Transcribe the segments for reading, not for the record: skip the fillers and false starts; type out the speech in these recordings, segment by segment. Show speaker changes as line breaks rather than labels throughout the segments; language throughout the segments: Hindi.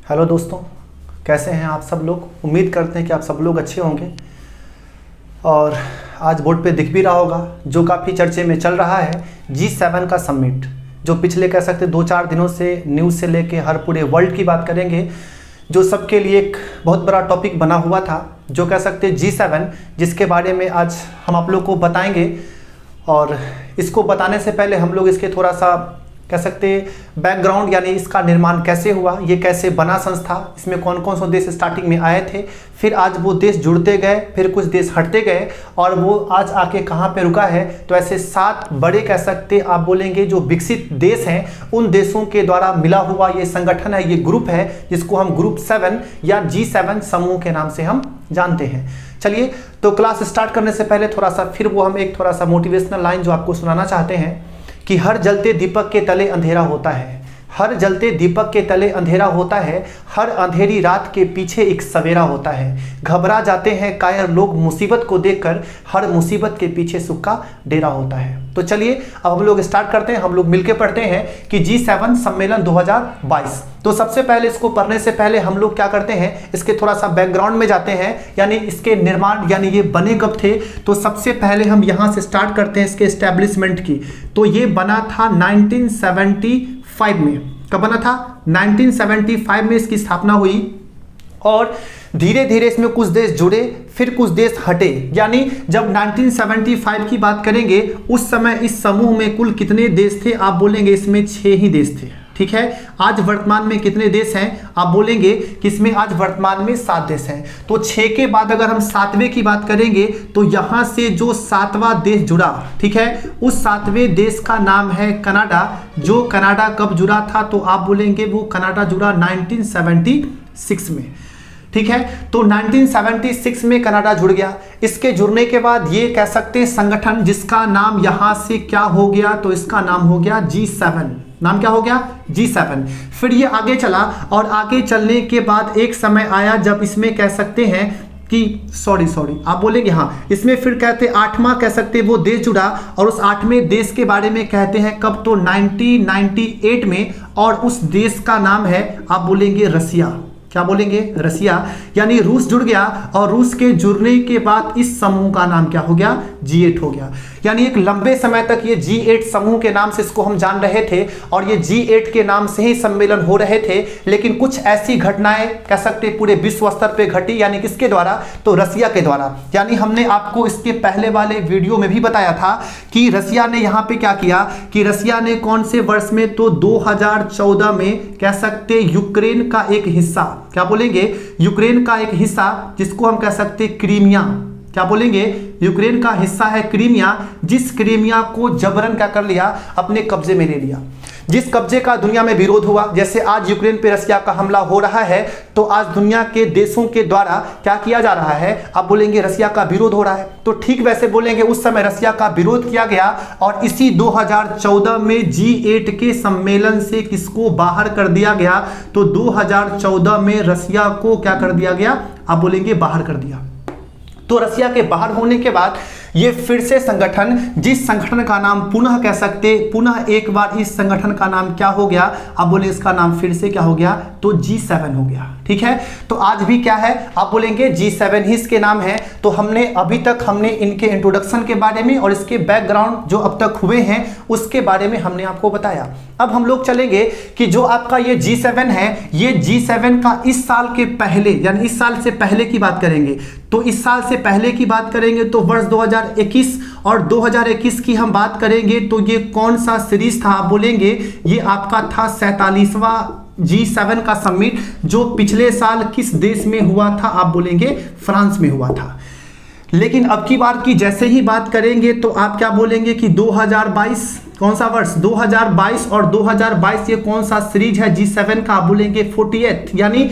हेलो दोस्तों, कैसे हैं आप सब लोग। उम्मीद करते हैं कि आप सब लोग अच्छे होंगे। और आज बोर्ड पे दिख भी रहा होगा जो काफ़ी चर्चे में चल रहा है, G7 का समिट, जो पिछले कह सकते 2-4 दिनों से न्यूज़ से लेके हर पूरे वर्ल्ड की बात करेंगे, जो सबके लिए एक बहुत बड़ा टॉपिक बना हुआ था, जो कह सकते G7, जिसके बारे में आज हम आप लोग को बताएंगे। और इसको बताने से पहले हम लोग इसके थोड़ा सा कह सकते बैकग्राउंड, यानी इसका निर्माण कैसे हुआ, ये कैसे बना संस्था, इसमें कौन कौन से देश स्टार्टिंग में आए थे, फिर आज वो देश जुड़ते गए, फिर कुछ देश हटते गए और वो आज आके कहाँ पे रुका है। तो ऐसे 7 बड़े कह सकते आप बोलेंगे जो विकसित देश हैं, उन देशों के द्वारा मिला हुआ ये संगठन है, ये ग्रुप है, जिसको हम ग्रुप 7 या G7 समूह के नाम से हम जानते हैं। चलिए, तो क्लास स्टार्ट करने से पहले थोड़ा सा फिर वो हम एक थोड़ा सा मोटिवेशनल लाइन जो आपको सुनाना चाहते हैं कि हर जलते दीपक के तले अंधेरा होता है, हर जलते दीपक के तले अंधेरा होता है, हर अंधेरी रात के पीछे एक सवेरा होता है। घबरा जाते हैं कायर लोग मुसीबत को देखकर, हर मुसीबत के पीछे सुख का डेरा होता है। तो चलिए अब हम लोग स्टार्ट करते हैं, हम लोग मिलकर पढ़ते हैं कि G7 सम्मेलन 2022। तो सबसे पहले इसको पढ़ने से पहले हम लोग क्या करते हैं, इसके थोड़ा सा बैकग्राउंड में जाते हैं, यानी इसके निर्माण, यानी ये बने कब थे। तो सबसे पहले हम यहाँ से स्टार्ट करते हैं इसके एस्टेब्लिशमेंट की। तो ये बना था 1975 में। कब बना था? 1975 में इसकी स्थापना हुई और धीरे धीरे इसमें कुछ देश जुड़े, फिर कुछ देश हटे। यानी जब 1975 की बात करेंगे, उस समय इस समूह में कुल कितने देश थे? आप बोलेंगे इसमें 6 ही देश थे। ठीक है, आज वर्तमान में कितने देश हैं? आप बोलेंगे कि इसमें आज वर्तमान में 7 देश हैं। तो 6 के बाद अगर हम 7वें की बात करेंगे, तो यहां से जो 7वां देश जुड़ा, ठीक है, उस 7वें देश का नाम है कनाडा। जो कनाडा कब जुड़ा था? तो आप बोलेंगे वो कनाडा जुड़ा 1976 में। ठीक है, तो 1976 में कनाडा जुड़ गया। इसके जुड़ने के बाद ये कह सकते हैं संगठन, जिसका नाम यहां से क्या हो गया? तो इसका नाम हो गया G7। नाम क्या हो गया? G7। फिर ये आगे चला और आगे चलने के बाद एक समय आया जब इसमें कह सकते हैं कि सॉरी आप बोलेंगे हाँ, इसमें फिर कहते 8वां कह सकते वो देश जुड़ा और उस 8वें देश के बारे में कहते हैं कब? तो 1998 में, और उस देश का नाम है, आप बोलेंगे रसिया। क्या बोलेंगे? रसिया। यानी रूस जुड़ गया और रूस के जुड़ने के बाद इस समूह का नाम क्या हो गया? G8 हो गया। यानी एक लंबे समय तक ये G8 समूह के नाम से इसको हम जान रहे थे और ये G8 के नाम से ही सम्मेलन हो रहे थे। लेकिन कुछ ऐसी घटनाएं कह सकते पूरे विश्व स्तर पे घटी, यानी किसके द्वारा? तो रसिया के द्वारा। यानी हमने आपको इसके पहले वाले वीडियो में भी बताया था कि रसिया ने यहाँ पे क्या किया कि रसिया ने कौन से वर्ष में? तो 2014 में कह सकते यूक्रेन का एक हिस्सा, क्या बोलेंगे? यूक्रेन का एक हिस्सा, जिसको हम कह सकते क्रीमिया। क्या बोलेंगे? यूक्रेन का हिस्सा है क्रीमिया, जिस क्रीमिया को जबरन क्या कर लिया? अपने कब्जे में ले लिया। जिस कब्जे का दुनिया में विरोध हुआ, जैसे आज यूक्रेन पे रसिया का हमला हो रहा है, तो आज दुनिया के देशों के द्वारा क्या किया जा रहा है? आप बोलेंगे रसिया का विरोध हो रहा है। तो ठीक वैसे बोलेंगे उस समय रसिया का विरोध किया गया और इसी 2014 में G8 के सम्मेलन से किसको बाहर कर दिया गया? तो 2014 में रसिया को क्या कर दिया गया? आप बोलेंगे बाहर कर दिया। तो रसिया के बाहर होने के बाद ये फिर से संगठन, जिस संगठन का नाम पुनः कह सकते, पुनः एक बार इस संगठन का नाम क्या हो गया? अब बोले इसका नाम फिर से क्या हो गया? तो G7 हो गया। ठीक है, तो आज भी क्या है? आप बोलेंगे G7 ही इसके नाम है। तो हमने अभी तक इनके इंट्रोडक्शन के बारे में और इसके बैकग्राउंड जो अब तक हुए हैं उसके बारे में हमने आपको बताया। अब हम लोग चलेंगे कि जो आपका ये G7 है, ये G7 का इस साल के पहले, यानी इस साल से पहले की बात करेंगे, तो इस साल से पहले की बात करेंगे तो वर्ष 2021 और 2021 की हम बात करेंगे तो ये कौन सा सीरीज था? आप बोलेंगे ये आपका था 47वां G7 का समिट, जो पिछले साल किस देश में हुआ था? आप बोलेंगे फ्रांस में हुआ था। लेकिन अब की बार की जैसे ही बात करेंगे तो आप क्या बोलेंगे कि 2022, कौन सा वर्ष? 2022। और 2022 ये कौन सा सीरीज है G7 का? आप बोलेंगे 48, यानी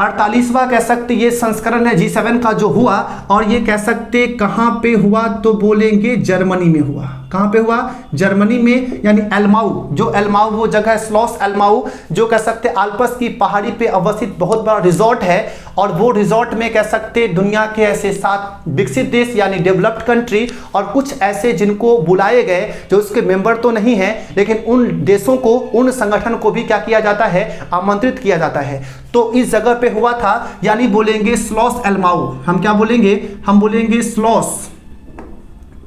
48वां कह सकते ये संस्करण है G7 का जो हुआ। और ये कह सकते कहां पे हुआ? तो बोलेंगे जर्मनी में हुआ। कहाँ पे हुआ? जर्मनी में, यानी एल्माउ, जो एल्माउ वो जगह है स्लॉस एल्माउ, जो कह सकते आल्प्स की पहाड़ी पे अवस्थित बहुत बड़ा रिजॉर्ट है। और वो रिजॉर्ट में कह सकते दुनिया के ऐसे 7 विकसित देश यानी डेवलप्ड कंट्री और कुछ ऐसे जिनको बुलाए गए जो उसके मेंबर तो नहीं है, लेकिन उन देशों को, उन संगठन को भी क्या किया जाता है? आमंत्रित किया जाता है। तो इस जगह पे हुआ था, यानी बोलेंगे स्लॉस एल्माउ। हम क्या बोलेंगे? हम बोलेंगे स्लॉस,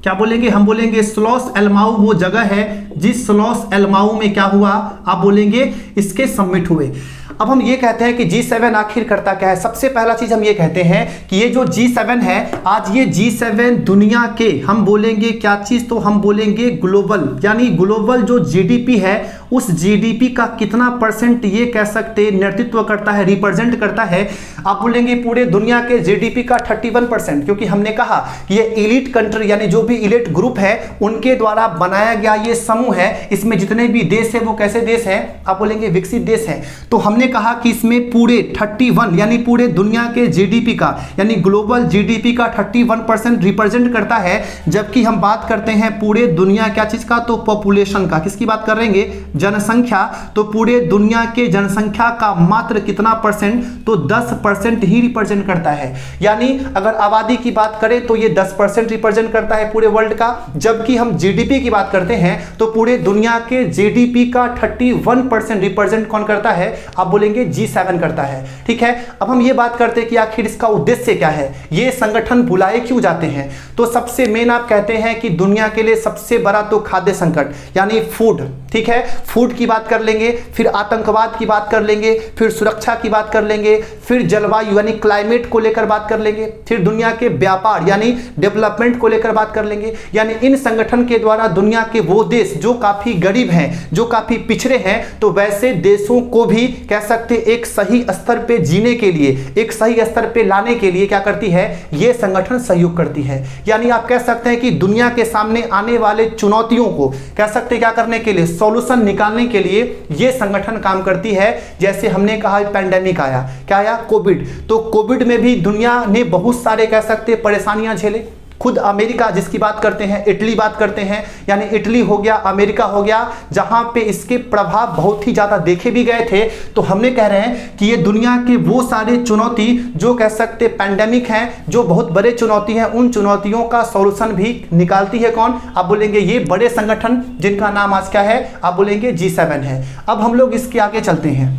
क्या बोलेंगे? हम बोलेंगे स्लॉस एल्माउ वो जगह है जिस स्लॉस एल्माउ में क्या हुआ? आप बोलेंगे इसके समिट हुए। अब हम ये कहते हैं कि G7 आखिर करता क्या है? सबसे पहला चीज हम ये कहते हैं कि ये जो G7 है, आज ये G7 दुनिया के, हम बोलेंगे क्या चीज? तो हम बोलेंगे ग्लोबल, यानी ग्लोबल जो जीडीपी है उस जीडीपी का कितना परसेंट ये कह सकते नेतृत्व करता है, रिप्रेजेंट करता है? आप बोलेंगे पूरे दुनिया के जीडीपी का 31%, क्योंकि हमने कहा कि ये इलीट कंट्री यानी जो भी इलीट ग्रुप है उनके द्वारा बनाया गया ये समूह है। इसमें जितने भी देश है वो कैसे देश है? आप बोलेंगे विकसित देश है। तो हमने कहा कि इसमें पूरे 31 यानी पूरे दुनिया के जीडीपी का, यानी ग्लोबल जीडीपी का 31% रिप्रेजेंट करता है। जबकि हम बात करते हैं पूरे दुनिया क्या चीज का? तो पॉपुलेशन का। किसकी बात कर रहे हैं? जनसंख्या। तो पूरे दुनिया के जनसंख्या का मात्र कितना परसेंट? तो 10% ही रिप्रेजेंट करता है। यानी अगर आबादी की बात करें तो ये 10% रिप्रेजेंट करता है पूरे वर्ल्ड का। जबकि हम जीडीपी की बात करते हैं तो पूरे दुनिया के जीडीपी का 31% रिप्रेजेंट कौन करता है? आप बोलेंगे G7 करता है। ठीक है, अब हम ये बात करते हैं कि आखिर इसका उद्देश्य क्या है, ये संगठन बुलाए क्यों जाते हैं? तो सबसे मेन आप कहते हैं कि दुनिया के लिए सबसे बड़ा तो खाद्य संकट यानी फूड। ठीक है, फूड की बात कर लेंगे, फिर आतंकवाद की बात कर लेंगे, फिर सुरक्षा की बात कर लेंगे, फिर जलवायु यानी क्लाइमेट को लेकर बात कर लेंगे, फिर दुनिया के व्यापार यानी डेवलपमेंट को लेकर बात कर लेंगे। यानी इन संगठन के द्वारा दुनिया के वो देश जो काफी गरीब हैं, जो काफी पिछड़े हैं, तो वैसे देशों को भी कह सकते एक सही स्तर पे जीने के लिए, एक सही स्तर पे लाने के लिए क्या करती है? ये संगठन सहयोग करती है। यानी आप कह सकते हैं कि दुनिया के सामने आने वाले चुनौतियों को कह सकते क्या करने के लिए? सॉल्यूशन निकालने के लिए ये संगठन काम करती है। जैसे हमने कहा पैंडेमिक आया, क्या आया? कोविड। तो कोविड में भी दुनिया ने बहुत सारे कह सकते परेशानियां झेले। खुद अमेरिका जिसकी बात करते हैं, इटली बात करते हैं, यानी इटली हो गया, अमेरिका हो गया, जहां पे इसके प्रभाव बहुत ही ज्यादा देखे भी गए थे। तो हमने कह रहे हैं कि ये दुनिया के वो सारे चुनौती जो कह सकते पैंडेमिक हैं, जो बहुत बड़े चुनौती हैं, उन चुनौतियों का सॉल्यूशन भी निकालती है कौन? आप बोलेंगे ये बड़े संगठन जिनका नाम आज क्या है? आप बोलेंगे G7 है। अब हम लोग इसके आगे चलते हैं,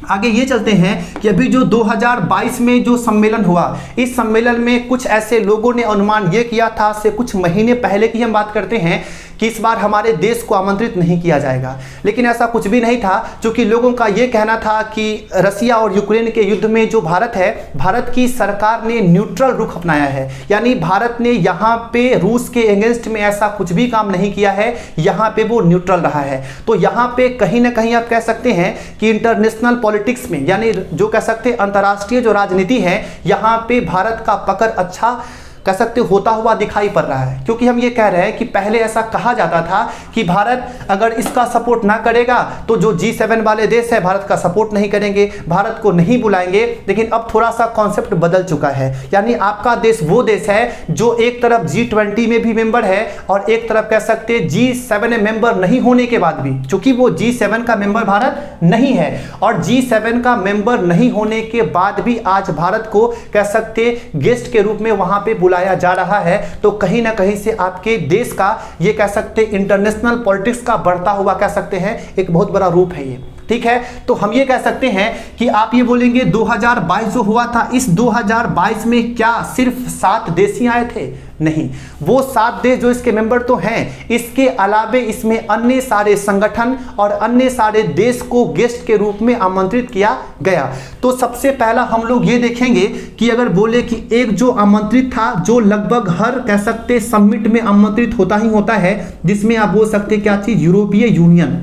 आगे ये चलते हैं कि अभी जो 2022 में जो सम्मेलन हुआ, इस सम्मेलन में कुछ ऐसे लोगों ने अनुमान ये किया था, से कुछ महीने पहले की हम बात करते हैं, कि इस बार हमारे देश को आमंत्रित नहीं किया जाएगा। लेकिन ऐसा कुछ भी नहीं था, क्योंकि लोगों का ये कहना था कि रसिया और यूक्रेन के युद्ध में जो भारत है, भारत की सरकार ने न्यूट्रल रुख अपनाया है। यानी भारत ने यहाँ पे रूस के अगेंस्ट में ऐसा कुछ भी काम नहीं किया है, यहाँ पे वो न्यूट्रल रहा है। तो यहाँ पे कहीं ना कहीं आप कह सकते हैं कि इंटरनेशनल पॉलिटिक्स में, यानी जो कह सकते हैं अंतर्राष्ट्रीय जो राजनीति है, यहाँ पे भारत का पकड़ अच्छा कह सकते होता हुआ दिखाई पड़ रहा है। क्योंकि हम ये कह रहे हैं कि पहले ऐसा कहा जाता था कि भारत अगर इसका सपोर्ट ना करेगा तो जो G7 वाले देश है भारत का सपोर्ट नहीं करेंगे, भारत को नहीं बुलाएंगे। लेकिन अब थोड़ा सा कॉन्सेप्ट बदल चुका है। यानी आपका देश वो देश है जो एक तरफ G20 में भी मेंबर है और एक तरफ कह सकते G7 मेंबर नहीं होने के बाद भी, चूंकि वो G7 का मेंबर भारत नहीं है, और G7 का मेंबर नहीं होने के बाद भी आज भारत को कह सकते गेस्ट के रूप में वहां पे बुलाया जा रहा है। तो कहीं ना कहीं से आपके देश का ये कह सकते इंटरनेशनल पॉलिटिक्स का बढ़ता हुआ कह सकते हैं एक बहुत बड़ा रूप है ये। ठीक है, तो हम ये कह सकते हैं कि आप ये बोलेंगे 2022 जो हुआ था, इस 2022 में क्या सिर्फ 7 देश ही आए थे? नहीं, वो 7 देश जो इसके मेंबर तो हैं, इसके अलावे इसमें अन्य सारे संगठन और अन्य सारे देश को गेस्ट के रूप में आमंत्रित किया गया। तो सबसे पहला हम लोग ये देखेंगे कि अगर बोले कि एक जो आमंत्रित था, जो लगभग हर कह सकते समिट में आमंत्रित होता ही होता है, जिसमें आप बोल सकते क्या चीज? यूरोपीय यूनियन।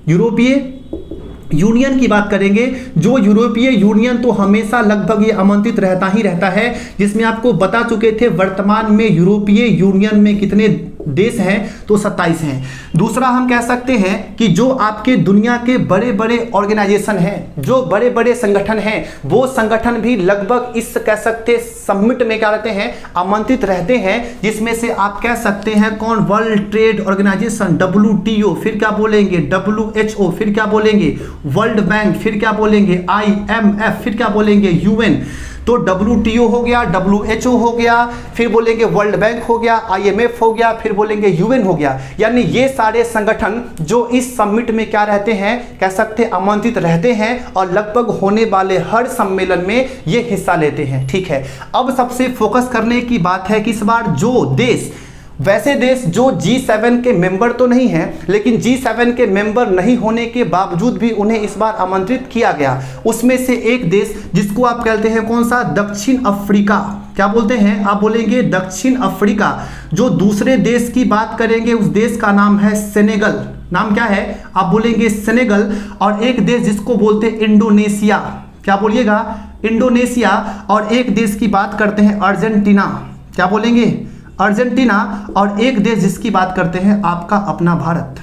यूरोपीय यूनियन की बात करेंगे, जो यूरोपीय यूनियन तो हमेशा लगभग ये आमंत्रित रहता ही रहता है, जिसमें आपको बता चुके थे वर्तमान में यूरोपीय यूनियन में कितने देश हैं तो 27 हैं। दूसरा हम कह सकते हैं कि जो आपके दुनिया के बड़े बड़े ऑर्गेनाइजेशन हैं, जो बड़े बड़े संगठन हैं, वो संगठन भी लगभग इस कह सकते समिट में क्या रहते हैं, आमंत्रित रहते हैं, जिसमें से आप कह सकते हैं कौन, वर्ल्ड ट्रेड ऑर्गेनाइजेशन WTO, फिर क्या बोलेंगे WHO, फिर क्या बोलेंगे वर्ल्ड बैंक, फिर क्या बोलेंगे IMF, फिर क्या बोलेंगे UN। तो WTO हो गया, WHO हो गया, फिर बोलेंगे वर्ल्ड बैंक हो गया, IMF हो गया, फिर बोलेंगे UN हो गया। यानी ये सारे संगठन जो इस समिट में क्या रहते हैं, कह सकते हैं आमंत्रित रहते हैं और लगभग होने वाले हर सम्मेलन में ये हिस्सा लेते हैं। ठीक है, अब सबसे फोकस करने की बात है कि इस बार जो देश, वैसे देश जो G7 के मेंबर तो नहीं हैं, लेकिन G7 के मेंबर नहीं होने के बावजूद भी उन्हें इस बार आमंत्रित किया गया। उसमें से एक देश जिसको आप कहते हैं कौन सा, दक्षिण अफ्रीका। क्या बोलते हैं, आप बोलेंगे दक्षिण अफ्रीका। जो दूसरे देश की बात करेंगे उस देश का नाम है सेनेगल। नाम क्या है, आप बोलेंगे सेनेगल। और एक देश जिसको बोलते हैं इंडोनेशिया। क्या बोलिएगा, इंडोनेशिया। और एक देश की बात करते हैं अर्जेंटीना। क्या बोलेंगे, अर्जेंटीना। और एक देश जिसकी बात करते हैं आपका अपना भारत,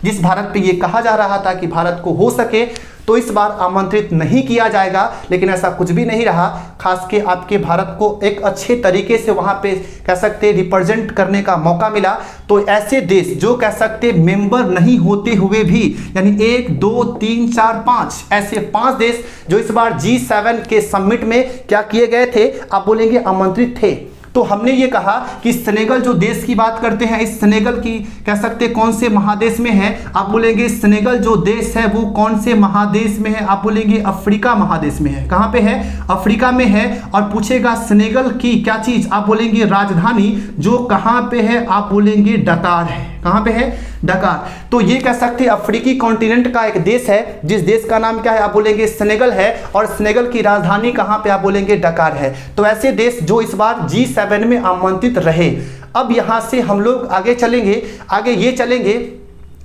जिस भारत पे ये कहा जा रहा था कि भारत को हो सके तो इस बार आमंत्रित नहीं किया जाएगा, लेकिन ऐसा कुछ भी नहीं रहा। खास के आपके भारत को एक अच्छे तरीके से वहां पे कह सकते रिप्रेजेंट करने का मौका मिला। तो ऐसे देश जो कह सकते मेंबर नहीं होते हुए भी, यानी 1 2 3 4 5 ऐसे 5 देश जो इस बार G7 के समिट में क्या किए गए थे, आप बोलेंगे आमंत्रित थे। तो हमने ये कहा कि सेनेगल जो देश की बात करते हैं, इस सेनेगल की कह सकते कौन से महादेश में है, आप बोलेंगे सेनेगल जो देश है वो कौन से महादेश में है, आप बोलेंगे अफ्रीका महादेश में है। कहाँ पे है, अफ्रीका में है। और पूछेगा सेनेगल की क्या चीज, आप बोलेंगे राजधानी, जो कहाँ पे है, आप बोलेंगे डकार है। कहाँ पे है, डकार। तो ये कह सकते हैं अफ्रीकी कॉन्टिनेंट का एक देश है, जिस देश का नाम क्या है, आप बोलेंगे सेनेगल है। और सेनेगल की राजधानी कहाँ पे, आप बोलेंगे डकार है। तो ऐसे देश जो इस बार G7 में आमंत्रित रहे। अब यहाँ से हम लोग आगे चलेंगे, आगे ये चलेंगे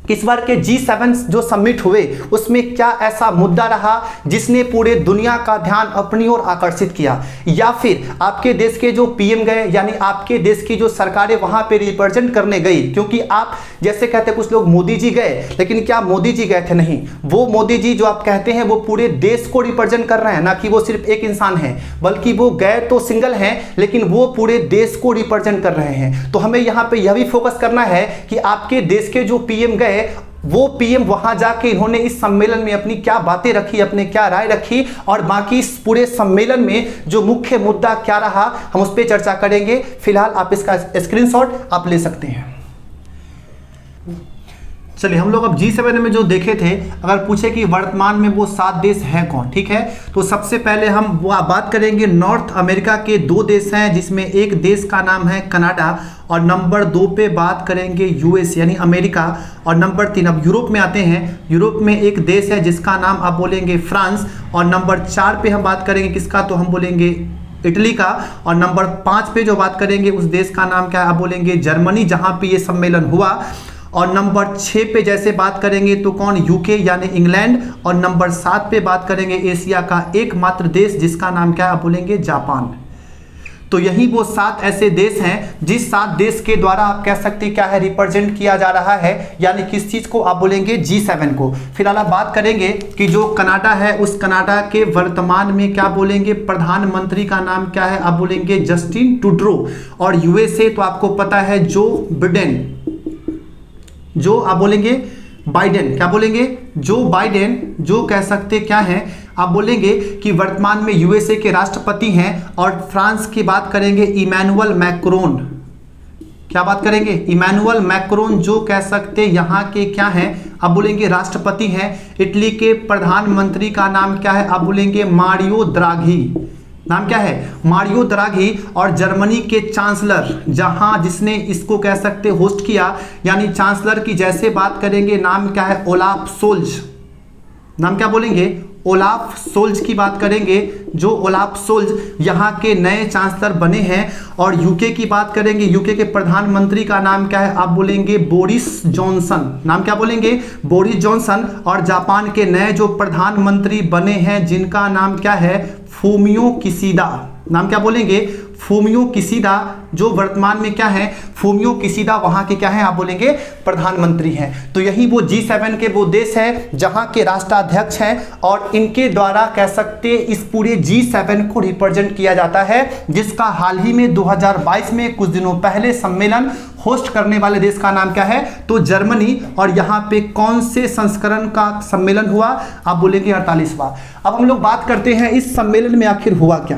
कि इस बार के G7 जो समिट हुए उसमें क्या ऐसा मुद्दा रहा जिसने पूरे दुनिया का ध्यान अपनी ओर आकर्षित किया, या फिर आपके देश के जो PM गए, यानी आपके देश की जो सरकारें वहां पे रिप्रेजेंट करने गई। क्योंकि आप जैसे कहते कुछ लोग मोदी जी गए, लेकिन क्या मोदी जी गए थे, नहीं। वो मोदी जी जो आप कहते हैं वो पूरे देश को रिप्रेजेंट कर रहे हैं, ना कि वो सिर्फ एक इंसान है, बल्कि वो गए तो सिंगल हैं लेकिन वो पूरे देश को रिप्रेजेंट कर रहे हैं। तो हमें यहाँ पे यह भी फोकस करना है कि आपके देश के जो PM गए, वो PM वहां जाके इन्होंने इस सम्मेलन में अपनी क्या बातें रखी, अपने क्या राय रखी, और बाकी इस पूरे सम्मेलन में जो मुख्य मुद्दा क्या रहा, हम उस पर चर्चा करेंगे। फिलहाल आप इसका स्क्रीनशॉट आप ले सकते हैं। चलिए, हम लोग अब G7 में जो देखे थे, अगर पूछे कि वर्तमान में वो 7 देश हैं कौन, ठीक है, तो सबसे पहले हम वो बात करेंगे नॉर्थ अमेरिका के 2 देश हैं, जिसमें एक देश का नाम है कनाडा, और नंबर 2 पे बात करेंगे US यानी अमेरिका, और नंबर 3 अब यूरोप में आते हैं। यूरोप में एक देश है जिसका नाम आप बोलेंगे फ्रांस, और नंबर 4 पे हम बात करेंगे किसका, तो हम बोलेंगे इटली का, और नंबर 5 पे जो बात करेंगे उस देश का नाम क्या है, आप बोलेंगे जर्मनी, जहां पे ये सम्मेलन हुआ। और नंबर 6 पे जैसे बात करेंगे तो कौन, UK यानी इंग्लैंड, और नंबर 7 पे बात करेंगे एशिया का एकमात्र देश जिसका नाम क्या है, आप बोलेंगे जापान। तो यही वो 7 ऐसे देश हैं जिस 7 देश के द्वारा आप कह सकते हैं क्या है, रिप्रेजेंट किया जा रहा है, यानी किस चीज को, आप बोलेंगे G7 को। फिलहाल आप बात करेंगे कि जो कनाडा है उस कनाडा के वर्तमान में क्या बोलेंगे, प्रधानमंत्री का नाम क्या है, आप बोलेंगे जस्टिन ट्रूडो। और USA तो आपको पता है जो बिडेन, जो आप बोलेंगे बाइडेन। क्या बोलेंगे, जो बाइडेन, जो कह सकते क्या है, आप बोलेंगे कि वर्तमान में USA के राष्ट्रपति हैं। और फ्रांस की बात करेंगे इमैनुअल मैक्रोन। क्या बात करेंगे, इमैनुअल मैक्रोन, जो कह सकते यहाँ के क्या हैं, आप बोलेंगे राष्ट्रपति हैं। इटली के प्रधानमंत्री का नाम क्या है, आप बोलेंगे मारियो द्राघी। नाम क्या है, मारियो द्राघी। और जर्मनी के चांसलर, जहां जिसने इसको कह सकते होस्ट किया, यानी चांसलर की जैसे बात करेंगे नाम क्या है, ओलाफ सोल्ज। नाम क्या बोलेंगे, ओलाफ सोल्ज की बात करेंगे, जो ओलाफ सोल्ज यहाँ के नए चांसलर बने हैं। और UK की बात करेंगे, UK के प्रधानमंत्री का नाम क्या है, आप बोलेंगे बोरिस जॉनसन। नाम क्या बोलेंगे, बोरिस जॉनसन। और जापान के नए जो प्रधानमंत्री बने हैं जिनका नाम क्या है, फूमियो किशिदा। नाम क्या बोलेंगे, फूमियो किशिदा। जो वर्तमान में क्या है, फूमियो किशिदा वहां के क्या है, आप बोलेंगे प्रधानमंत्री हैं। तो यही वो G7 के वो देश है जहां के राष्ट्राध्यक्ष हैं और इनके द्वारा कह सकते इस पूरे G7 को रिप्रेजेंट किया जाता है, जिसका हाल ही में 2022 में कुछ दिनों पहले सम्मेलन होस्ट करने वाले देश का नाम क्या है, तो जर्मनी। और यहाँ पे कौन से संस्करण का सम्मेलन हुआ, आप बोलेंगे 48वां। अब हम लोग बात करते हैं इस सम्मेलन में आखिर हुआ क्या,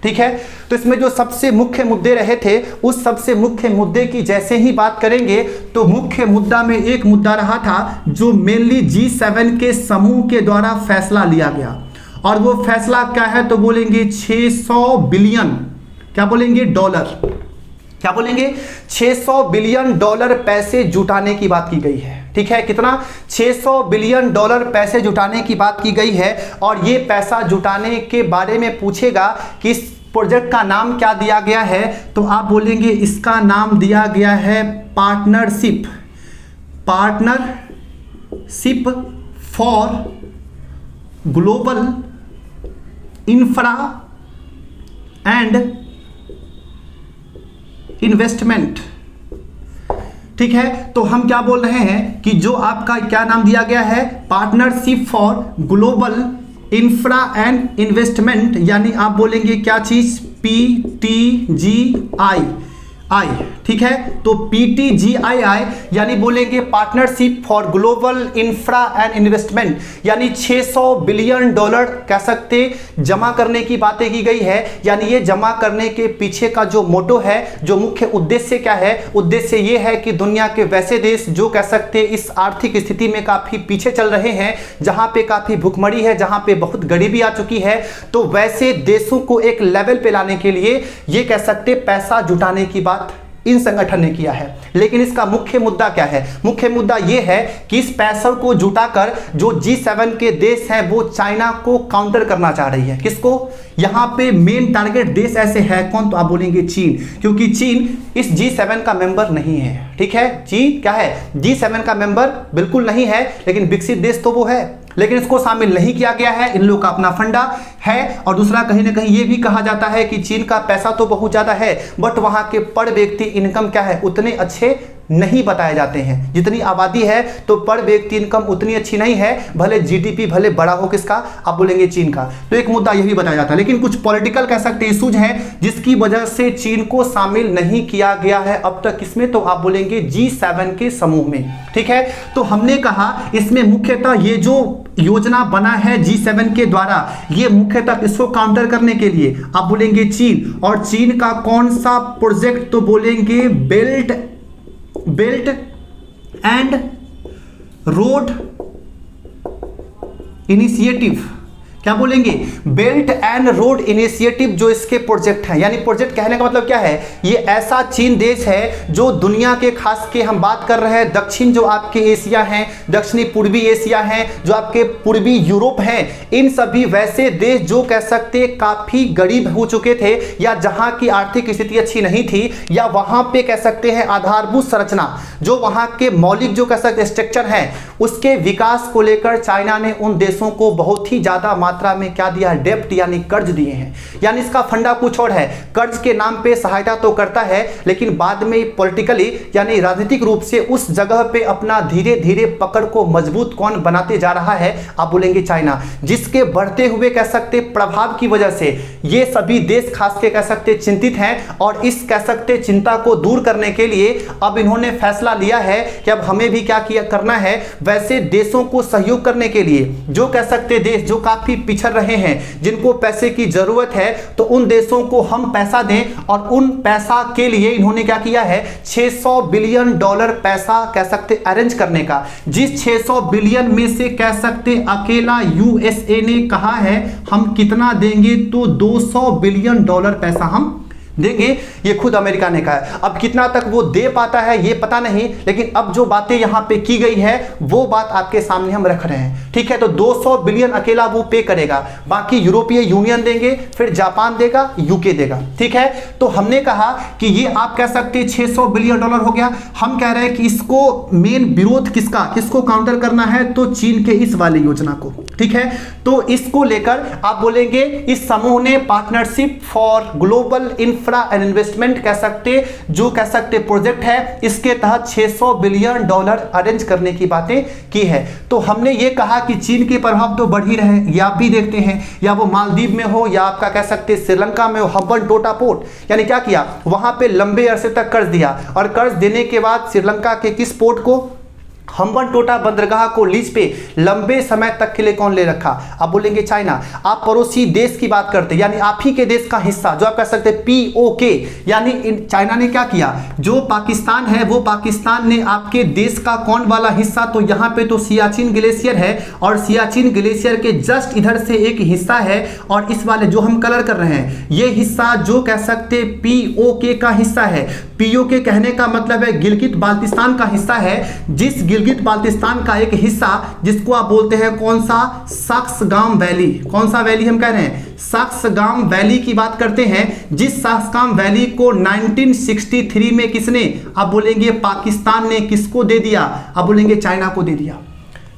ठीक है। तो इसमें जो सबसे मुख्य मुद्दे रहे थे, उस सबसे मुख्य मुद्दे की जैसे ही बात करेंगे तो मुख्य मुद्दा में एक मुद्दा रहा था जो मेनली G7 के समूह के द्वारा फैसला लिया गया। और वो फैसला क्या है, तो बोलेंगे 600 बिलियन, क्या बोलेंगे, डॉलर, क्या बोलेंगे, 600 बिलियन डॉलर पैसे जुटाने की बात की गई है, ठीक है। कितना, 600 बिलियन डॉलर पैसे जुटाने की बात की गई है। और ये पैसा जुटाने के बारे में पूछेगा कि इस प्रोजेक्ट का नाम क्या दिया गया है, तो आप बोलेंगे इसका नाम दिया गया है partnership for global infra and investment, ठीक है। तो हम क्या बोल रहे हैं कि जो आपका क्या नाम दिया गया है, partnership for global infra and investment, यानी आप बोलेंगे क्या चीज, PTGI, ठीक है। तो PTGII यानी बोलेंगे partnership for global infra and investment, यानी 600 बिलियन डॉलर कह सकते जमा करने की बातें की गई है। यानी ये जमा करने के पीछे का जो मोटो है, जो मुख्य उद्देश्य क्या है, उद्देश्य ये है कि दुनिया के वैसे देश जो कह सकते इस आर्थिक स्थिति में काफी पीछे चल रहे हैं, जहां पे काफी भुखमरी है, जहां पे बहुत गरीबी आ चुकी है, तो वैसे देशों को एक लेवल पे लाने के लिए ये कह सकते पैसा जुटाने की बात इन संगठन ने किया है। लेकिन इसका मुख्य मुद्दा क्या है, मुख्य मुद्दा यह है कि इस पैसे को जुटाकर जो G7 के देश हैं वो चाइना को काउंटर करना चाह रही है। किसको, यहां पे मेन टारगेट देश ऐसे है कौन, तो आप बोलेंगे चीन, क्योंकि चीन इस G7 का मेंबर नहीं है, ठीक है। चीन क्या है, G7 का मेंबर बिल्कुल नहीं है, लेकिन विकसित देश तो वो है, लेकिन इसको शामिल नहीं किया गया है। इन लोगों का अपना फंडा है। और दूसरा कहीं ना कहीं ये भी कहा जाता है कि चीन का पैसा तो बहुत ज़्यादा है, बट वहाँ के पर व्यक्ति इनकम क्या है, उतने अच्छे नहीं बताए जाते हैं। जितनी आबादी है तो पर व्यक्ति इनकम उतनी अच्छी नहीं है, भले GDP भले बड़ा हो किसका, आप बोलेंगे चीन का। तो एक मुद्दा यही बताया जाता है। लेकिन कुछ पॉलिटिकल कह सकते इशूज हैं जिसकी वजह से चीन को शामिल नहीं किया गया है अब तक इसमें, तो आप बोलेंगे G7 के समूह में, ठीक है। तो हमने कहा इसमें मुख्यतः ये जो योजना बना है G7 के द्वारा, ये मुख्यतः इसको काउंटर करने के लिए आप बोलेंगे चीन। और चीन का कौन सा प्रोजेक्ट, तो बोलेंगे बेल्ट एंड रोड इनिशिएटिव, क्या बोलेंगे, बेल्ट एंड रोड इनिशिएटिव जो इसके प्रोजेक्ट हैं। यानी प्रोजेक्ट कहने का मतलब क्या है, ये ऐसा चीन देश है जो दुनिया के, खास के हम बात कर रहे हैं दक्षिण जो आपके एशिया हैं, दक्षिणी पूर्वी एशिया हैं, जो आपके पूर्वी यूरोप हैं, इन सभी वैसे देश जो कह सकते काफी गरीब हो चुके थे, या जहां की आर्थिक स्थिति अच्छी नहीं थी, या वहां पे कह सकते हैं आधारभूत संरचना जो वहां के मौलिक जो कह सकते स्ट्रक्चर है, उसके विकास को लेकर चाइना ने उन देशों को बहुत ही ज्यादा मात्रा में क्या दिया है, डेप्ट यानी कर्ज दिए हैं। यानी इसका फंडा कुछ और है, कर्ज के नाम पे सहायता तो करता है, लेकिन बाद में पॉलिटिकली यानी राजनीतिक रूप से उस जगह पे अपना धीरे धीरे पकड़ को मजबूत कौन बनाते जा रहा है, आप बोलेंगे चाइना। जिसके बढ़ते हुए कह सकते प्रभाव की वजह से ये सभी देश खास के कह सकते चिंतित हैं, और इस कह सकते चिंता को दूर करने के लिए अब इन्होंने फैसला लिया है कि अब हमें भी क्या करना है, वैसे देशों को सहयोग करने के लिए जो कह सकते देश जो काफी पिछड़ रहे हैं, जिनको पैसे की जरूरत है, तो उन देशों को हम पैसा दें। और उन पैसा के लिए इन्होंने क्या किया है, 600 बिलियन डॉलर पैसा कह सकते अरेंज करने का। जिस 600 बिलियन में से कह सकते अकेला USA ने कहा है हम कितना देंगे, तो 200 बिलियन डॉलर पैसा हम देंगे, ये खुद अमेरिका ने कहा है। अब कितना तक वो दे पाता है ये पता नहीं, लेकिन अब जो बातें यहां पे की गई है वो बात आपके सामने हम रख रहे हैं, ठीक है। तो 200 बिलियन अकेला वो पे करेगा, बाकी यूरोपीय यूनियन देंगे, फिर जापान देगा, यूके देगा, ठीक है। तो हमने कहा कि ये आप कह सकते 600 बिलियन डॉलर हो गया। हम कह रहे हैं कि इसको मेन विरोध किसको काउंटर करना है, तो चीन के इस वाली योजना को, ठीक है। तो इसको लेकर आप बोलेंगे इस समूह ने partnership for global infra and investment कह सकते प्रोजेक्ट है, इसके तहत $600 बिलियन अरेंज करने की बातें की है। तो हमने ये कहा कि चीन के प्रभाव तो बढ़ ही रहे, ये आप भी देखते हैं, या वो मालदीव में हो या आपका कह सकते श्रीलंका में हो, हम्बनटोटा पोर्ट यानी क्या किया, वहां पे लंबे अरसे तक कर्ज दिया, और कर्ज देने के बाद श्रीलंका के किस पोर्ट को, हम्बनटोटा बंदरगाह को लीज पे लंबे समय तक के लिए कौन ले रखा, आप बोलेंगे चाइना। आप पड़ोसी देश की बात करते यानी आप ही के देश का हिस्सा, जो आप कह सकते हैं POK, यानी चाइना ने क्या किया, जो पाकिस्तान है वो पाकिस्तान ने आपके देश का कौन वाला हिस्सा, तो यहाँ पे तो सियाचिन ग्लेशियर है, और सियाचिन ग्लेशियर के जस्ट इधर से एक हिस्सा है, और इस वाले जो हम कलर कर रहे हैं ये हिस्सा जो कह सकते POK का हिस्सा है। POK कहने का मतलब है गिलगित बाल्टिस्तान का हिस्सा है, जिस गिलगित बाल्टिस्तान का एक हिस्सा जिसको आप बोलते हैं कौन सा, सक्सगाम वैली। कौन सा वैली हम कह रहे हैं, सक्सगाम वैली की बात करते हैं, जिस सक्सगाम वैली को 1963 में किसने, आप बोलेंगे पाकिस्तान ने किसको दे दिया, आप बोलेंगे चाइना को दे दिया।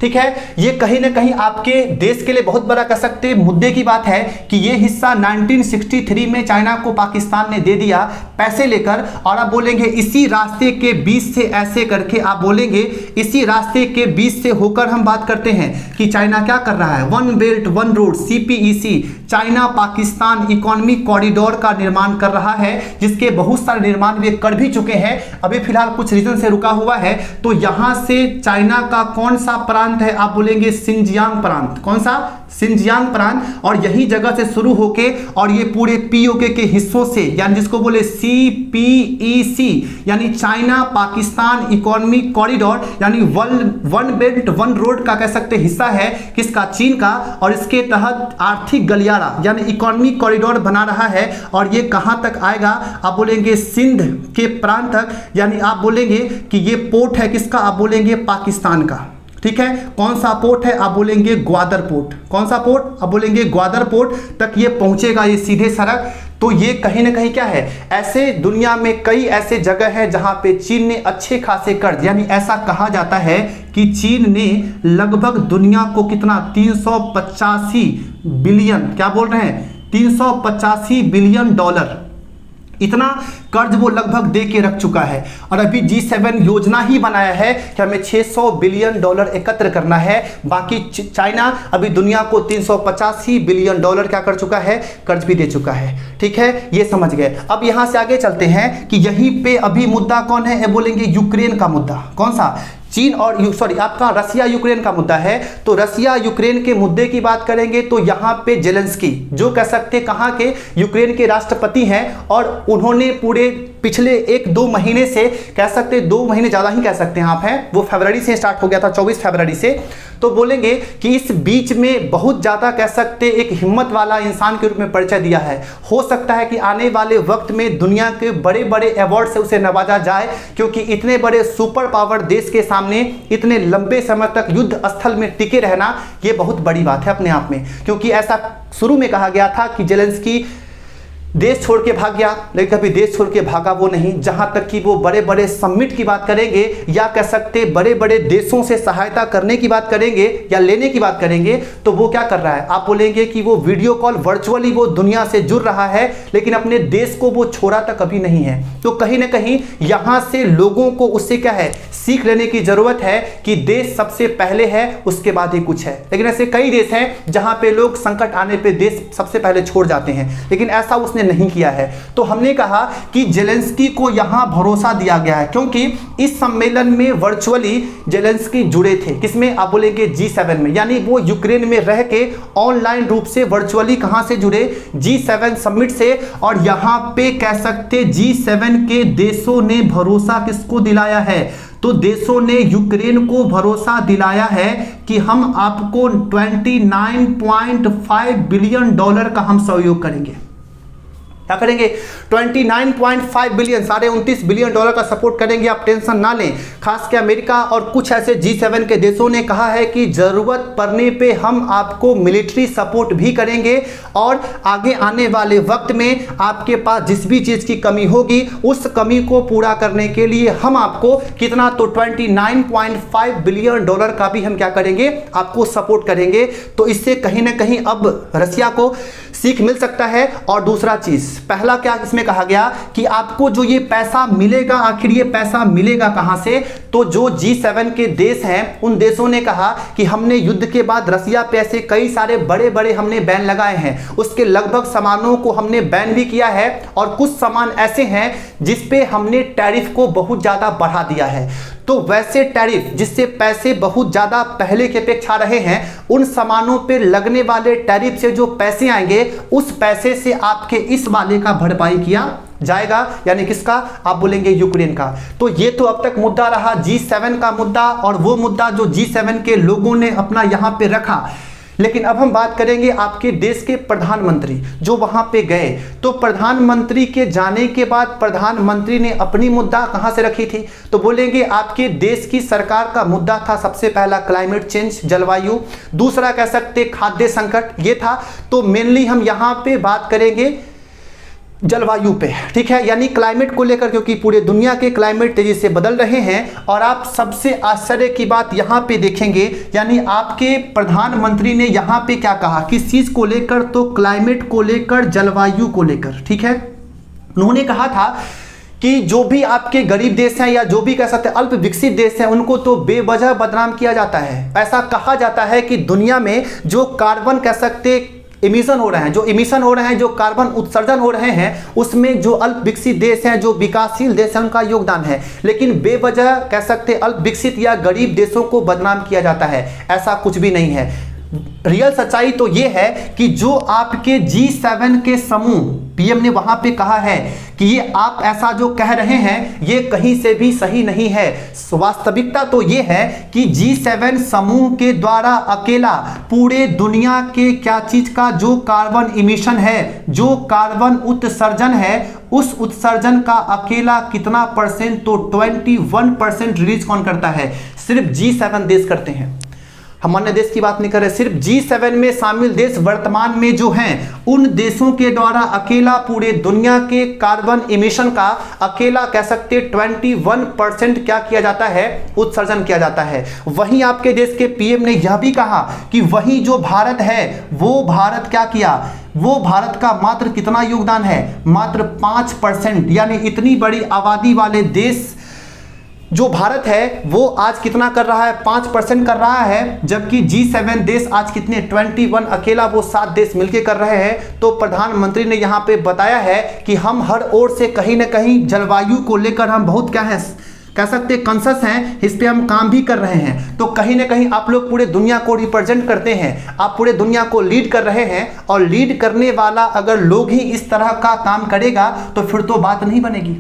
ठीक है, ये कहीं ना कहीं आपके देश के लिए बहुत बड़ा कह सकते मुद्दे की बात है कि ये हिस्सा 1963 में चाइना को पाकिस्तान ने दे दिया पैसे लेकर, और आप बोलेंगे इसी रास्ते के बीच से ऐसे करके, आप बोलेंगे इसी रास्ते के बीच से होकर हम बात करते हैं कि चाइना क्या कर रहा है, one belt one road CPEC, China Pakistan economic corridor का निर्माण कर रहा है, जिसके बहुत सारे निर्माण वे कर भी चुके हैं, अभी फिलहाल कुछ रीजन से रुका हुआ है। तो यहां से चाइना का कौन सा प्रांत है, आप बोलेंगे सिंजियांग प्रांत। कौन सा, सिंजियांग प्रांत, और यही जगह से शुरू होके और ये पूरे POK के हिस्सों से, यानी जिसको बोले CPEC यानी चाइना पाकिस्तान इकोनॉमिक कॉरिडोर, यानी वन बेल्ट वन रोड का कह सकते हिस्सा है, किसका, चीन का, और इसके तहत आर्थिक गलियारा यानी इकोनॉमिक कॉरिडोर बना रहा है, और ये कहां तक आएगा, आप बोलेंगे सिंध के प्रांत तक, यानी आप बोलेंगे कि ये पोर्ट है किसका, आप बोलेंगे पाकिस्तान का। ठीक है, कौन सा पोर्ट है, आप बोलेंगे ग्वादर पोर्ट। कौन सा पोर्ट, आप बोलेंगे ग्वादर पोर्ट तक ये पहुंचेगा, ये सीधे सड़क। तो ये कहीं ना कहीं क्या है, ऐसे दुनिया में कई ऐसे जगह है जहां पे चीन ने अच्छे खासे कर्ज, यानी ऐसा कहा जाता है कि चीन ने लगभग दुनिया को कितना, 385 बिलियन, क्या बोल रहे हैं, 385 बिलियन डॉलर, इतना कर्ज वो लगभग दे के रख चुका है। और अभी G7 योजना ही बनाया है कि हमें $600 बिलियन एकत्र करना है। बाकी चाइना अभी दुनिया को 385 बिलियन क्या कर चुका है, कर्ज भी दे चुका है। ठीक है, ये समझ गए। अब यहां से आगे चलते हैं कि यहीं पे अभी मुद्दा कौन है, ये बोलेंगे यूक्रेन का मुद्दा। कौन सा, चीन और आपका रसिया यूक्रेन का मुद्दा है। तो रसिया यूक्रेन के मुद्दे की बात करेंगे तो यहाँ पे जेलेंस्की, जो कह सकते कहाँ के, यूक्रेन के राष्ट्रपति हैं, और उन्होंने पूरे पिछले 1-2 महीने से, कह सकते 2 महीने ज़्यादा ही कह सकते हैं आप हैं, वो फरवरी से स्टार्ट हो गया था, 24 फरवरी से। तो बोलेंगे कि इस बीच में बहुत ज़्यादा कह सकते एक हिम्मत वाला इंसान के रूप में परिचय दिया है। हो सकता है कि आने वाले वक्त में दुनिया के बड़े बड़े अवार्ड से उसे नवाजा जाए, क्योंकि इतने बड़े सुपर पावर देश के सामने इतने लंबे समय तक युद्ध स्थल में टिके रहना, ये बहुत बड़ी बात है अपने आप में। क्योंकि ऐसा शुरू में कहा गया था कि जेलेंस्की देश छोड़ के भाग गया, लेकिन कभी देश छोड़ के भागा वो नहीं। जहां तक कि वो बड़े बड़े समिट की बात करेंगे, या कह सकते बड़े बड़े देशों से सहायता करने की बात करेंगे या लेने की बात करेंगे, तो वो क्या कर रहा है, आप बोलेंगे कि वो वीडियो कॉल वर्चुअली वो दुनिया से जुड़ रहा है, लेकिन अपने देश को वो छोड़ा तक कभी नहीं है। तो कहीं ना कहीं यहां से लोगों को उससे क्या है, सीख लेने की जरूरत है कि देश सबसे पहले है, उसके बाद ही कुछ है। लेकिन ऐसे कई देश हैं जहां पे लोग संकट आने पे देश सबसे पहले छोड़ जाते हैं, लेकिन ऐसा उसने नहीं किया है। तो हमने कहा कि जेलेंस्की को यहां भरोसा दिया गया है, क्योंकि इस सम्मेलन में वर्चुअली जेलेंस्की जुड़े थे। किसमें, आप बोलेंगे G7 में, यानी वो यूक्रेन में रह के ऑनलाइन रूप से वर्चुअली कहां से जुड़े, G7 समिट से। और यहां पे कह सकते G7 के देशों ने भरोसा किसको दिलाया है, तो देशों ने यूक्रेन को भरोसा दिलाया है कि हम आपको $29.5 बिलियन का हम सहयोग करेंगे। क्या करेंगे, 29.5 बिलियन, $29.5 बिलियन का सपोर्ट करेंगे, आप टेंशन ना लें। खास के अमेरिका और कुछ ऐसे G7 के देशों ने कहा है कि जरूरत पड़ने पे हम आपको मिलिट्री सपोर्ट भी करेंगे, और आगे आने वाले वक्त में आपके पास जिस भी चीज़ की कमी होगी उस कमी को पूरा करने के लिए हम आपको कितना, तो $29.5 बिलियन का भी हम क्या करेंगे, आपको सपोर्ट करेंगे। तो इससे कहीं ना कहीं अब रसिया को सीख मिल सकता है। और दूसरा चीज, पहला क्या इसमें कहा गया कि आपको जो ये पैसा मिलेगा, आखिर ये पैसा मिलेगा कहां से? तो जो G7 के देश हैं उन देशों ने कहा कि हमने युद्ध के बाद रसिया पे ऐसे कई सारे बड़े बड़े हमने बैन लगाए हैं, उसके लगभग सामानों को हमने बैन भी किया है और कुछ सामान ऐसे हैं जिस पे हमने टैरिफ को बहुत ज्यादा बढ़ा दिया है। तो वैसे टैरिफ जिससे पैसे बहुत ज्यादा पहले की अपेक्षा रहे हैं, उन सामानों पे लगने वाले टैरिफ से जो पैसे आएंगे उस पैसे से आपके इस वाले का भरपाई किया जाएगा। यानी किसका? आप बोलेंगे यूक्रेन का। तो ये तो अब तक मुद्दा रहा G7 का मुद्दा, और वो मुद्दा जो G7 के लोगों ने अपना यहां पे रखा। लेकिन अब हम बात करेंगे आपके देश के प्रधानमंत्री जो वहां पे गए। तो प्रधानमंत्री के जाने के बाद प्रधानमंत्री ने अपनी मुद्दा कहां से रखी थी? तो बोलेंगे आपके देश की सरकार का मुद्दा था सबसे पहला क्लाइमेट चेंज, जलवायु। दूसरा कह सकते खाद्य संकट, ये था। तो मेनली हम यहां पे बात करेंगे जलवायु पे, ठीक है, यानी क्लाइमेट को लेकर, क्योंकि पूरे दुनिया के क्लाइमेट तेजी से बदल रहे हैं। और आप सबसे आश्चर्य की बात यहां पे देखेंगे, यानी आपके प्रधानमंत्री ने यहां पे क्या कहा, किस चीज को लेकर? तो क्लाइमेट को लेकर, जलवायु को लेकर, ठीक है। उन्होंने कहा था कि जो भी आपके गरीब देश हैं या जो भी कह सकते हैं अल्प विकसित देश हैं, उनको तो बेवजह बदनाम किया जाता है। ऐसा कहा जाता है कि दुनिया में जो कार्बन कह सकते इमिशन हो रहे हैं, जो कार्बन उत्सर्जन हो रहे हैं, उसमें जो अल्प विकसित देश हैं, जो विकासशील देश हैं, उनका योगदान है। लेकिन बेवजह कह सकते अल्प विकसित या गरीब देशों को बदनाम किया जाता है। ऐसा कुछ भी नहीं है। रियल सच्चाई तो ये है कि जो आपके G7 के समूह, पीएम ने वहां पे कहा है कि ये आप ऐसा जो कह रहे हैं ये कहीं से भी सही नहीं है। वास्तविकता तो ये है कि G7 समूह के द्वारा अकेला पूरे दुनिया के क्या चीज का जो कार्बन इमिशन है, जो कार्बन उत्सर्जन है, उस उत्सर्जन का अकेला कितना परसेंट? तो 21% रिलीज कौन करता है? सिर्फ G7 देश करते हैं। हम अन्य देश की बात नहीं कर रहे, सिर्फ G7 में शामिल देश वर्तमान में जो हैं उन देशों के द्वारा अकेला पूरे दुनिया के कार्बन इमिशन का अकेला कह सकते 21% क्या किया जाता है? उत्सर्जन किया जाता है। वहीं आपके देश के पीएम ने यह भी कहा कि वहीं जो भारत है वो भारत क्या किया? वो भारत का मात्र कितना योगदान है? मात्र 5%। यानी इतनी बड़ी आबादी वाले देश जो भारत है वो आज कितना कर रहा है? 5% कर रहा है, जबकि G7 देश आज कितने? 21, अकेला वो 7 देश मिलके कर रहे हैं। तो प्रधानमंत्री ने यहाँ पे बताया है कि हम हर ओर से कहीं ना कहीं जलवायु को लेकर हम बहुत क्या है कह सकते कॉन्शियस हैं, इस पे हम काम भी कर रहे हैं। तो कहीं ना कहीं आप लोग पूरे दुनिया को रिप्रेजेंट करते हैं, आप पूरे दुनिया को लीड कर रहे हैं, और लीड करने वाला अगर लोग ही इस तरह का काम करेगा तो फिर तो बात नहीं बनेगी।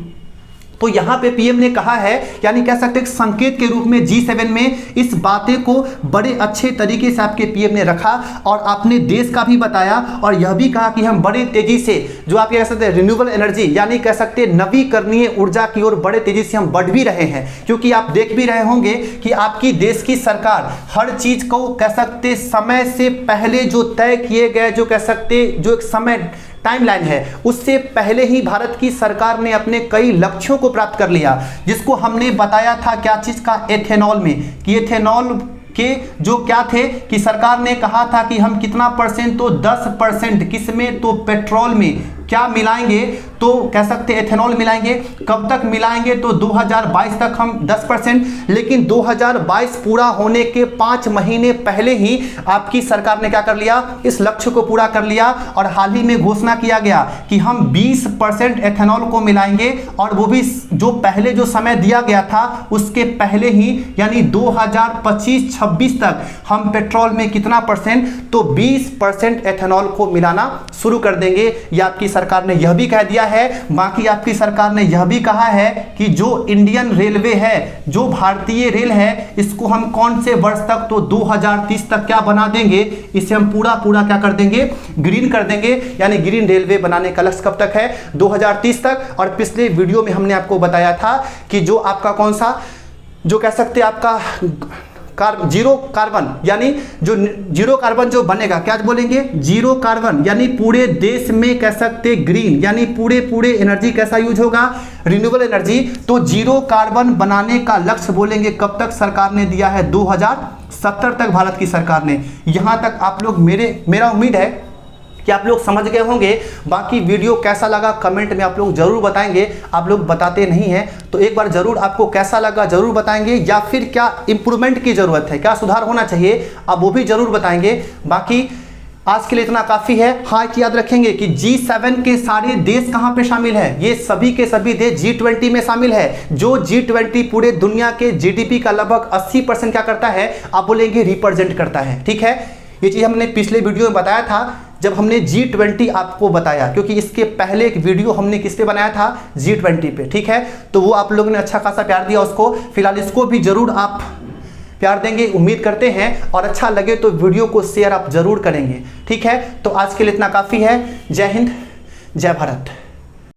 तो यहाँ पे पीएम ने कहा है, यानी कह सकते हैं संकेत के रूप में G7 में इस बातें को बड़े अच्छे तरीके से आपके पीएम ने रखा और आपने देश का भी बताया और यह भी कहा कि हम बड़े तेजी से जो आप कह सकते हैं रिन्यूएबल एनर्जी यानी कह सकते हैं नवीकरणीय ऊर्जा की ओर बड़े तेजी से हम बढ़ भी रहे हैं। क्योंकि आप देख भी रहे होंगे कि आपकी देश की सरकार हर चीज को कह सकते समय से पहले जो तय किए गए जो कह सकते जो एक समय टाइमलाइन है उससे पहले ही भारत की सरकार ने अपने कई लक्ष्यों को प्राप्त कर लिया, जिसको हमने बताया था क्या चीज का, एथेनॉल में, कि एथेनॉल के जो क्या थे कि सरकार ने कहा था कि हम कितना परसेंट, तो 10%, किसमें, तो पेट्रोल में क्या मिलाएंगे, तो कह सकते एथेनॉल मिलाएंगे। कब तक मिलाएंगे, तो 2022 तक हम 10%, लेकिन 2022 पूरा होने के 5 महीने पहले ही आपकी सरकार ने क्या कर लिया, इस लक्ष्य को पूरा कर लिया और हाल ही में घोषणा किया गया कि हम 20% एथेनॉल को मिलाएंगे और वो भी जो पहले जो समय दिया गया था उसके पहले ही, यानी 2025-26 तक हम पेट्रोल में कितना परसेंट, तो 20% एथेनॉल को मिलाना शुरू कर देंगे। ये आपकी सरकार ने यह भी कह दिया है। बाकी आपकी सरकार ने यह भी कहा है कि जो इंडियन रेलवे है, जो भारतीय रेल है, इसको हम कौन से वर्ष तक, तो 2030 तक क्या बना देंगे, इसे हम पूरा क्या कर देंगे, ग्रीन कर देंगे। यानी ग्रीन रेलवे बनाने का लक्ष्य कब तक है, 2030 तक। और पिछले वीडियो में हमने आपको बताया था कि जो आपका कौन सा, जो कह सकते आपका जीरो कार्बन, यानी जो जीरो कार्बन जो बनेगा, क्या बोलेंगे, जीरो कार्बन, यानी पूरे देश में कह सकते ग्रीन, यानी पूरे एनर्जी कैसा यूज होगा, रिन्यूएबल एनर्जी। तो जीरो कार्बन बनाने का लक्ष्य बोलेंगे कब तक सरकार ने दिया है, 2070 तक भारत की सरकार ने। यहां तक आप लोग मेरा उम्मीद है कि आप लोग समझ गए होंगे। बाकी वीडियो कैसा लगा कमेंट में आप लोग जरूर बताएंगे, आप लोग बताते नहीं हैं, तो एक बार जरूर आपको कैसा लगा जरूर बताएंगे, या फिर क्या इंप्रूवमेंट की ज़रूरत है, क्या सुधार होना चाहिए, आप वो भी जरूर बताएंगे। बाकी आज के लिए इतना काफ़ी है। हाँ, एक याद रखेंगे कि G7 के सारे देश कहाँ पे शामिल है, ये सभी के सभी देश G20 में शामिल है। जो G20 पूरे दुनिया के GDP का लगभग 80% क्या करता है, आप बोलेंगे रिप्रेजेंट करता है। ठीक है, ये चीज़ हमने पिछले वीडियो में बताया था जब हमने G20 आपको बताया, क्योंकि इसके पहले एक वीडियो हमने किस पे बनाया था, G20 पे। ठीक है, तो वो आप लोगों ने अच्छा खासा प्यार दिया उसको, फिलहाल इसको भी जरूर आप प्यार देंगे उम्मीद करते हैं, और अच्छा लगे तो वीडियो को शेयर आप जरूर करेंगे। ठीक है, तो आज के लिए इतना काफ़ी है। जय हिंद, जय भारत।